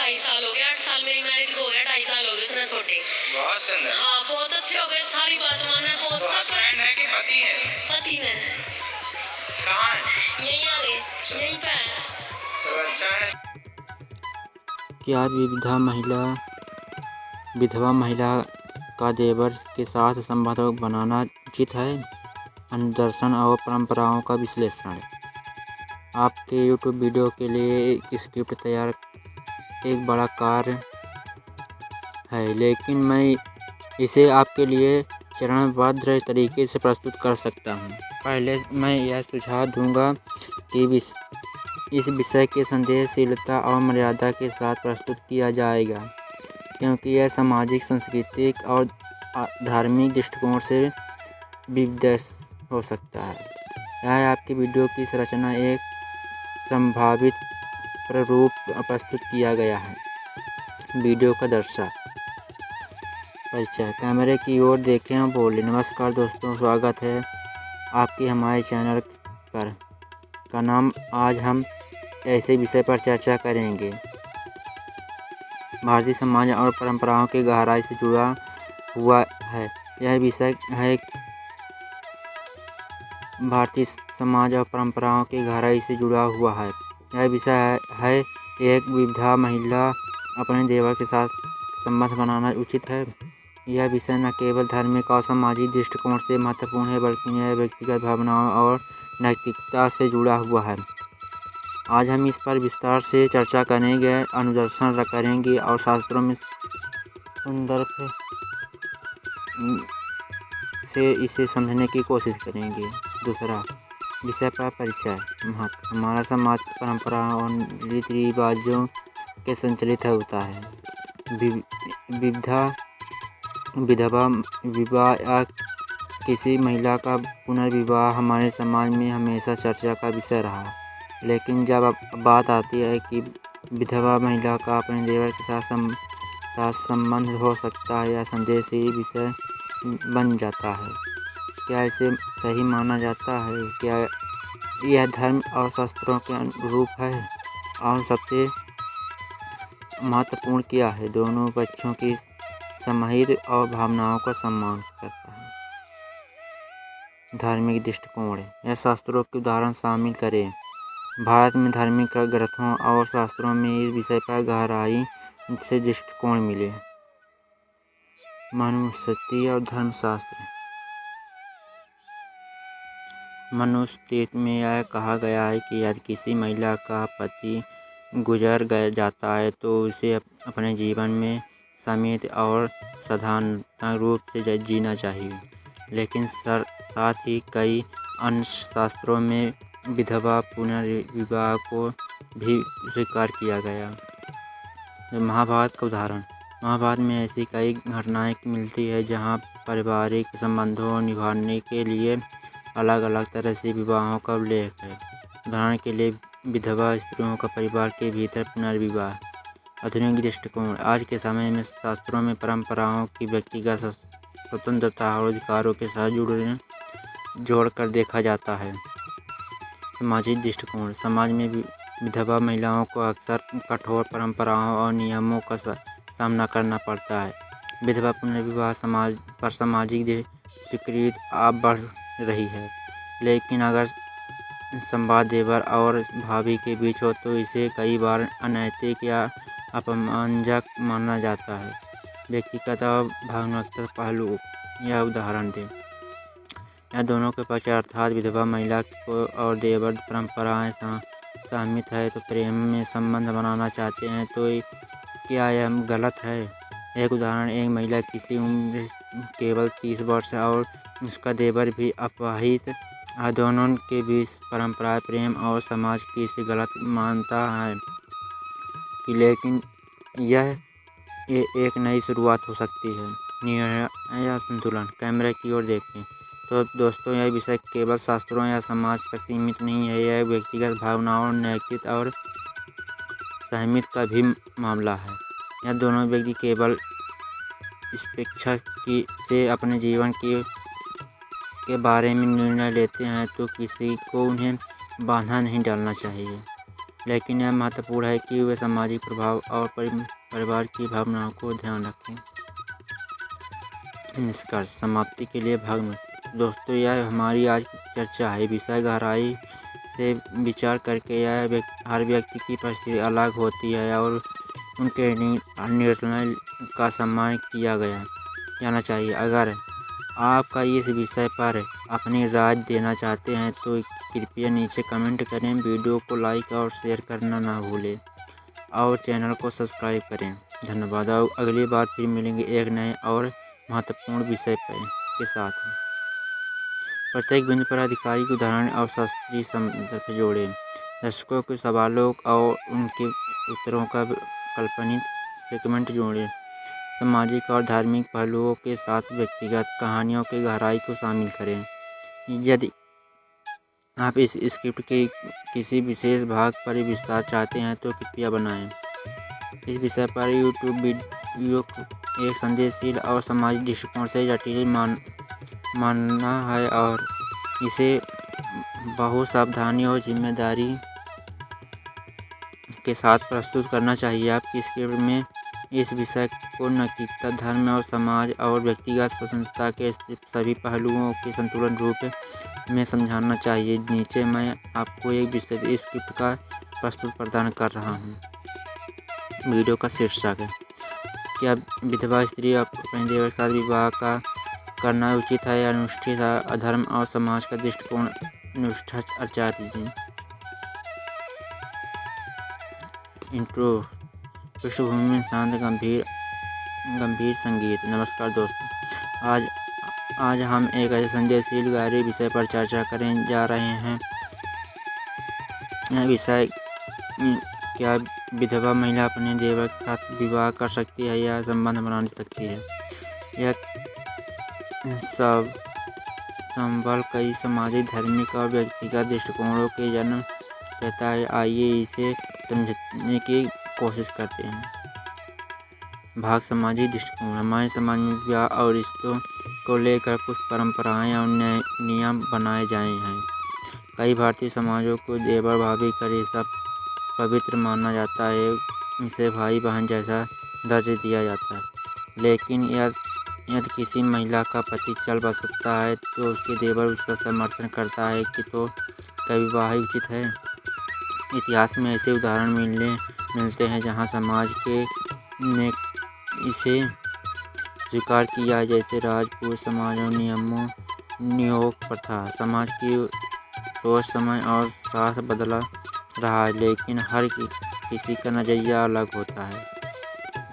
2.5 साल हो गए, 8 साल मेरी मैरिड को हो गया, 2.5 साल हो गए उसने छोटे। बहुत सुंदर। हाँ, बहुत अच्छे हो गए, सारी बात माने, बहुत तो हस्बैंड है कि पति है? पति है। कहाँ है? यहीं आ रहे, यहीं पे है। चलो अच्छा है। क्या विधवा महिला का देवर के साथ संबंध बनाना उचित है? अनुदर्शन और परंपराओं का विश्लेषण। आपके YouTube वीडियो के लिए एक स्क्रिप्ट तैयार एक बड़ा कार्य है, लेकिन मैं इसे आपके लिए चरणबद्ध तरीके से प्रस्तुत कर सकता हूँ। पहले मैं यह सुझाव दूंगा कि इस विषय के संदेहशीलता और मर्यादा के साथ प्रस्तुत किया जाएगा, क्योंकि यह सामाजिक, सांस्कृतिक और धार्मिक दृष्टिकोण से विविध हो सकता है। यह आपकी वीडियो की संरचना एक संभावित प्रारूप प्रस्तुत किया गया है। वीडियो का दर्शक परिचय। कैमरे की ओर देखें और बोलें। नमस्कार दोस्तों, स्वागत है आपके हमारे चैनल पर का नाम। आज हम ऐसे विषय पर चर्चा करेंगे भारतीय समाज और परंपराओं के गहराई से जुड़ा हुआ है। यह विषय है भारतीय समाज और परंपराओं के गहराई से जुड़ा हुआ है। यह विषय है एक विधवा महिला अपने देवर के साथ संबंध बनाना उचित है। यह विषय न केवल धार्मिक और सामाजिक दृष्टिकोण से महत्वपूर्ण है, बल्कि यह व्यक्तिगत भावनाओं और नैतिकता से जुड़ा हुआ है। आज हम इस पर विस्तार से चर्चा करेंगे, अनुदर्शन करेंगे और शास्त्रों में संदर्भ से इसे समझने की कोशिश करेंगे। दूसरा विषय पर परिचय। महत्व। हमारा समाज परंपराओं और रीति रिवाजों के संचालित होता है। विधवा विवाह या किसी महिला का पुनर्विवाह हमारे समाज में हमेशा चर्चा का विषय रहा, लेकिन जब बात आती है कि विधवा महिला का अपने देवर के साथ संबंध हो सकता है, यह संदेहशील विषय बन जाता है। क्या इसे सही माना जाता है? क्या यह धर्म और शास्त्रों के अनुरूप है? और सबसे महत्वपूर्ण क्या है, दोनों पक्षों की समहित और भावनाओं का सम्मान करता है। धार्मिक दृष्टिकोण। यह शास्त्रों के उदाहरण शामिल करें। भारत में धार्मिक ग्रंथों और शास्त्रों में इस विषय पर गहराई से दृष्टिकोण मिले। मनुस्मृति और धर्मशास्त्र। मनुस्मृति में यह कहा गया है कि यदि किसी महिला का पति गुजर जाता है तो उसे अपने जीवन में संयमित और सावधान रूप से जीना चाहिए। लेकिन साथ ही कई अन्य शास्त्रों में विधवा पुनर्विवाह को भी स्वीकार किया गया। महाभारत का उदाहरण। महाभारत में ऐसी कई घटनाएं मिलती है जहां पारिवारिक संबंधों निभाने के लिए अलग अलग तरह से विवाहों का उल्लेख है। उदाहरण के लिए विधवा स्त्रियों का परिवार के भीतर पुनर्विवाह। आधुनिक दृष्टिकोण। आज के समय में शास्त्रों में परंपराओं की व्यक्तिगत स्वतंत्रता और अधिकारों के साथ जोड़कर देखा जाता है। सामाजिक दृष्टिकोण। समाज में विधवा महिलाओं को अक्सर कठोर परंपराओं और नियमों का सामना करना पड़ता है। विधवा पुनर्विवाह सामाजिक स्वीकृति अब बढ़ रही है, लेकिन अगर संवाद देवर और भाभी के बीच हो तो इसे कई बार अनैतिक या अपमानजनक माना जाता है। व्यक्तिगत और भावनात्मक पहलू। यह उदाहरण दें। यह दोनों के पक्ष अर्थात विधवा महिला को और देवर परंपराएं सहमत है तो प्रेम में संबंध बनाना चाहते हैं, तो क्या यह गलत है? एक उदाहरण। एक महिला किसी उम्र केवल 30 वर्ष और उसका देवर भी अविवाहित दोनों के बीच परंपरा प्रेम और समाज की इसे गलत मानता है, लेकिन यह एक नई शुरुआत हो सकती है। निर्णय या संतुलन। कैमरे की ओर देखें। तो दोस्तों, यह विषय केवल शास्त्रों या समाज तक सीमित नहीं है, यह व्यक्तिगत भावनाओं, नैतिकता और सहमति का भी मामला है। यह दोनों व्यक्ति केवल स्वेच्छा से अपने जीवन के बारे में निर्णय लेते हैं तो किसी को उन्हें बाधा नहीं डालना चाहिए। लेकिन यह महत्वपूर्ण है कि वे सामाजिक प्रभाव और परिवार की भावनाओं को ध्यान रखें। निष्कर्ष समाप्ति के लिए भाग में दोस्तों, यह हमारी आज की चर्चा है। विषय गहराई से विचार करके हर व्यक्ति की परिस्थिति अलग होती है और उनके निर्णय का सम्मान किया जाना चाहिए। अगर आपका इस विषय पर अपनी राय देना चाहते हैं तो कृपया नीचे कमेंट करें। वीडियो को लाइक और शेयर करना ना भूलें और चैनल को सब्सक्राइब करें। धन्यवाद। अगली बार फिर मिलेंगे एक नए और महत्वपूर्ण विषय के साथ। प्रत्येक बिंदु पर आधिकारिक उदाहरण और शास्त्रीय संदर्भ जोड़ें। दर्शकों के सवालों और उनके उत्तरों का काल्पनिक सेगमेंट जोड़ें। सामाजिक और धार्मिक पहलुओं के साथ व्यक्तिगत कहानियों के गहराई को शामिल करें। यदि आप इस स्क्रिप्ट के किसी विशेष भाग पर विस्तार चाहते हैं तो कृपया बनाएं। इस विषय पर यूट्यूब वीडियो एक संदेशशील और सामाजिक दृष्टिकोण से जटिल मानना है और इसे बहुत सावधानी और जिम्मेदारी के साथ प्रस्तुत करना चाहिए। आपकी स्क्रिप्ट में इस विषय को नैतिकता, धर्म और समाज और व्यक्तिगत स्वतंत्रता के सभी पहलुओं के संतुलन रूप में समझाना चाहिए। नीचे मैं आपको एक विस्तृत स्क्रिप्ट का प्रस्तुत प्रदान कर रहा हूँ। वीडियो का शीर्षक है, क्या विधवा स्त्री अपने देवर के साथ विवाह करना उचित है या अनुचित है? अधर्म और समाज का दृष्टिकोण अनुष्ठा अर्चा दीजिए। इंट्रो। पृष्ठभूमि में शांत गंभीर संगीत। नमस्कार दोस्तों, आज हम एक ऐसे संदेशशील गहरे विषय पर चर्चा करने जा रहे हैं। यह विषय, क्या विधवा महिला अपने देवर के साथ विवाह कर सकती है या संबंध बना सकती है? यह सब संबल कई सामाजिक, धार्मिक और व्यक्तिगत दृष्टिकोणों के जन्म देता है। आइए इसे समझने की कोशिश करते हैं। भाग सामाजिक दृष्टिकोण। हमारे समाज में विवाह और रिश्तों को लेकर कुछ परंपराएं और नियम बनाए गए हैं। कई भारतीय समाजों को देवर भाभी का रिश्ता पवित्र माना जाता है। इसे भाई बहन जैसा दर्जा दिया जाता है। लेकिन यदि किसी महिला का पति चल बस सकता है तो उसके देवर उसका समर्थन करता है कि तो क्या विवाह उचित है? इतिहास में ऐसे उदाहरण मिलते हैं जहां समाज ने इसे स्वीकार किया, जैसे राजपूत समाज और नियोग प्रथा। समाज की सोच समय और साथ बदला रहा है, लेकिन हर किसी का नज़रिया अलग होता है।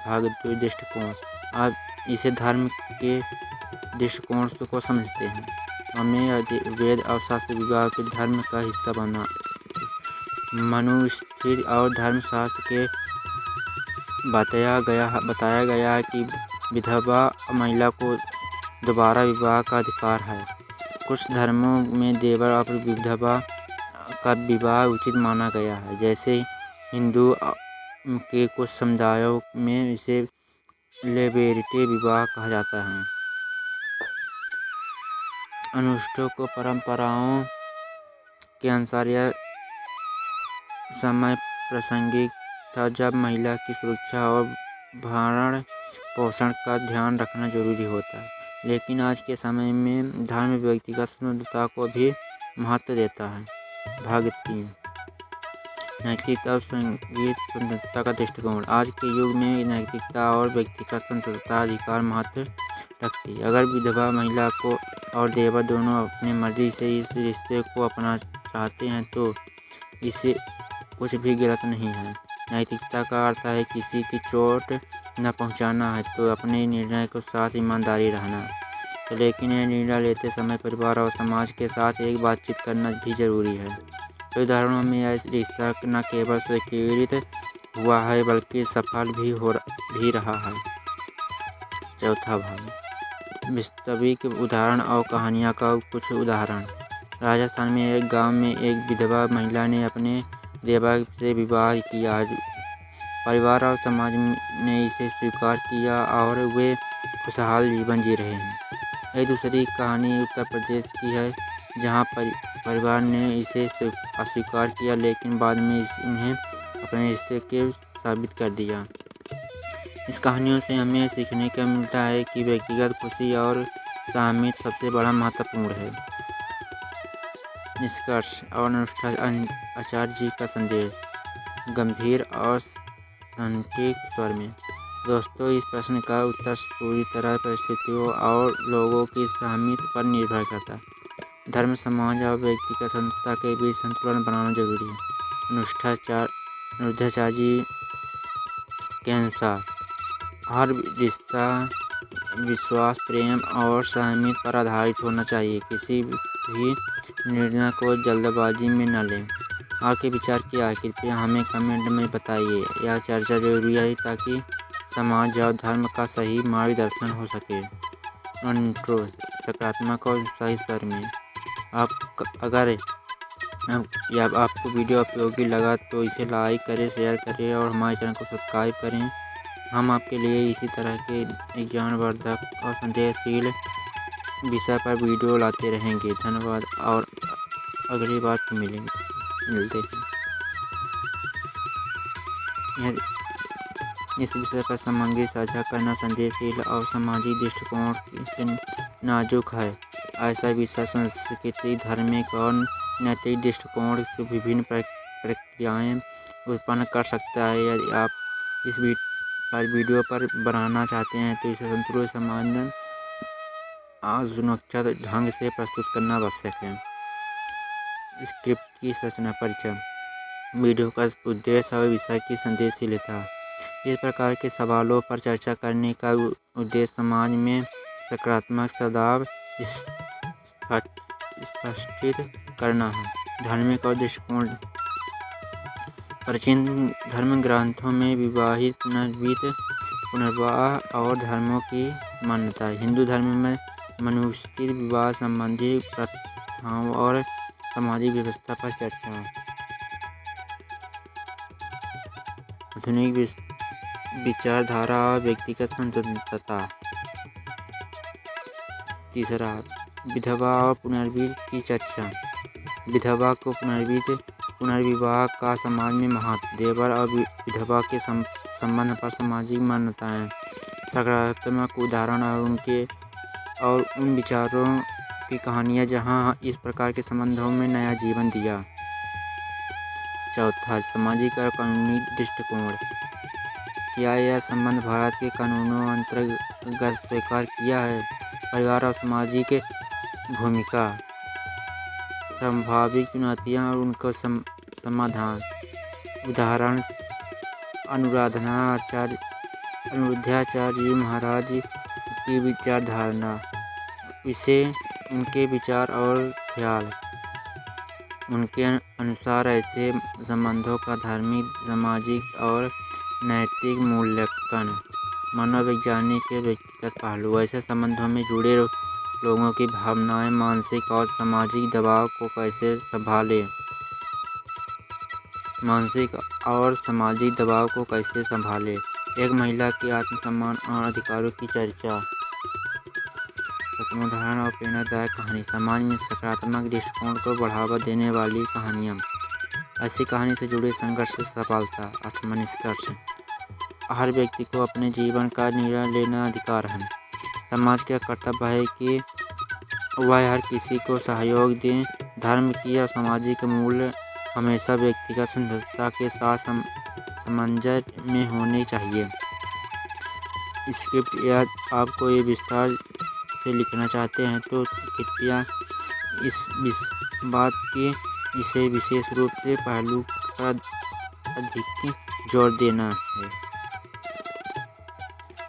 भाग 2 दृष्टिकोण। अब इसे धर्म के दृष्टिकोण को समझते हैं। हमें वेद और शास्त्र विवाह के धर्म का हिस्सा बना। मनुस्मृति और धर्मशास्त्र के बताया गया है कि विधवा महिला को दोबारा विवाह का अधिकार है। कुछ धर्मों में देवर और विधवा का विवाह उचित माना गया है, जैसे हिंदू के कुछ समुदायों में इसे लेबेरिटी विवाह कहा जाता है। अनुष्ठानों को परंपराओं के अनुसार यह समय प्रासंगिक था जब महिला की सुरक्षा और भरण पोषण का ध्यान रखना जरूरी होता है। लेकिन आज के समय में धर्म व्यक्तिगत स्वतंत्रता को भी महत्व देता है। भाग 3 नैतिकता और संगीत स्वतंत्रता का दृष्टिकोण। आज के युग में नैतिकता और व्यक्तिगत स्वतंत्रता अधिकार महत्व रखती है। अगर विधवा महिला को और देवर दोनों अपनी मर्जी से इस रिश्ते को अपनाना चाहते हैं तो इसे कुछ भी गलत नहीं है। नैतिकता का अर्थ है किसी की चोट न पहुंचाना है तो अपने निर्णय के साथ ईमानदारी रहना। लेकिन यह निर्णय लेते समय परिवार और समाज के साथ एक बातचीत करना भी जरूरी है। कई उदाहरणों में यह रिश्ता न केवल स्वीकृत हुआ है बल्कि सफल भी रहा है। चौथा भाग वास्तविक उदाहरण और कहानियाँ का कुछ उदाहरण। राजस्थान में एक गांव में एक विधवा महिला ने अपने देवर से विवाह किया। परिवार और समाज ने इसे स्वीकार किया और वे खुशहाल जीवन जी रहे हैं। एक दूसरी कहानी उत्तर प्रदेश की है, जहां परिवार ने इसे अस्वीकार किया, लेकिन बाद में इन्हें अपने रिश्ते के साबित कर दिया। इस कहानियों से हमें सीखने का मिलता है कि व्यक्तिगत खुशी और सहमति सबसे बड़ा महत्वपूर्ण है। निष्कर्ष और अनुष्ठा आचार्य जी का संदेश गंभीर और सटीक स्वर में। दोस्तों, इस प्रश्न का उत्तर पूरी तरह परिस्थितियों और लोगों की सहमति पर निर्भर करता है। धर्म, समाज और व्यक्तिगत स्वतंत्रता के बीच संतुलन बनाना जरूरी है। अनुष्ठाचार्य जी के अनुसार हर रिश्ता विश्वास, प्रेम और सहमति पर आधारित होना चाहिए। किसी भी निर्णय को जल्दबाजी में न लें। आपके विचार क्या है? कृपया हमें कमेंट में बताइए। यह चर्चा जरूरी है ताकि समाज और धर्म का सही मार्गदर्शन हो सके। इंट्रो सकारात्मक और सही स्वर में। अगर आपको वीडियो उपयोगी लगा तो इसे लाइक करें, शेयर करें और हमारे चैनल को सब्सक्राइब करें। हम आपके लिए इसी तरह के ज्ञानवर्धक और संदेशशील विषय पर वीडियो लाते रहेंगे। धन्यवाद और अगली बार फिर मिलते हैं। इस विषय पर सामग्री साझा करना संदेशशील और सामाजिक दृष्टिकोण से नाजुक है। ऐसा विषय संस्कृति, धार्मिक और नैतिक दृष्टिकोण से विभिन्न प्रक्रियाएं उत्पन्न कर सकता है। यदि आप इस वीडियो पर बनाना चाहते हैं तो इसे संतुलित, सामान्य और सुरक्षित ढंग से प्रस्तुत करना आवश्यक है। स्क्रिप्ट की रचना, परिचय, वीडियो का उद्देश्य और विषय की संदेशशीलता। इस प्रकार के सवालों पर चर्चा करने का उद्देश्य समाज में सकारात्मक सद्भाव स्पष्टित करना है। धार्मिक और दृष्टिकोण। प्राचीन धर्म ग्रंथों में विवाहित, पुनर्विवाह और धर्मों की मान्यता है। हिंदू धर्म में मनुष्य विवाह संबंधी प्रथाओं और सामाजिक व्यवस्था पर चर्चा। आधुनिक विचारधारा और व्यक्तिगत स्वतंत्रता। तीसरा, विधवा और पुनर्विवाह की चर्चा। विधवा को पुनर्विवाह का समाज में महत्व। देवर और विधवा के संबंध पर सामाजिक मान्यताएं। सकारात्मक उदाहरण और उन विचारों की कहानियां जहां इस प्रकार के संबंधों में नया जीवन दिया। चौथा, सामाजिक और कानूनी दृष्टिकोण। क्या यह संबंध भारत के कानूनों अंतर्गत स्वीकार किया है? परिवार और सामाजिक भूमिका, संभावित चुनौतियां और उनका समाधान। उदाहरण, अनुरुद्धाचार्य जी महाराज की विचारधारा, उनके विचार और ख्याल। उनके अनुसार ऐसे संबंधों का धार्मिक, सामाजिक और नैतिक मूल्यांकन। मनोवैज्ञानिक के व्यक्तिगत पहलू। ऐसे संबंधों में जुड़े लोगों की भावनाएं, मानसिक और सामाजिक दबाव को कैसे संभालें। एक महिला के आत्मसम्मान और अधिकारों की चर्चा। उदाहरण और प्रेरणादायक कहानी। समाज में सकारात्मक दृष्टिकोण को बढ़ावा देने वाली कहानियाँ। ऐसी कहानी से जुड़े संघर्ष से सफलता। आत्मनिष्कर्ष। हर व्यक्ति को अपने जीवन का निर्णय लेना अधिकार है। समाज का कर्तव्य है कि वह हर किसी को सहयोग दे। धर्म की और सामाजिक मूल्य हमेशा व्यक्तिगत स्वतंत्रता के साथ सामंजस्य में होने चाहिए। स्क्रिप्ट या आपको ये विस्तार से लिखना चाहते हैं तो कृपया इस बात के इसे विशेष रूप से पहलू पर अधिक जोर देना है।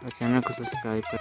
चैनल को सब्सक्राइब करें।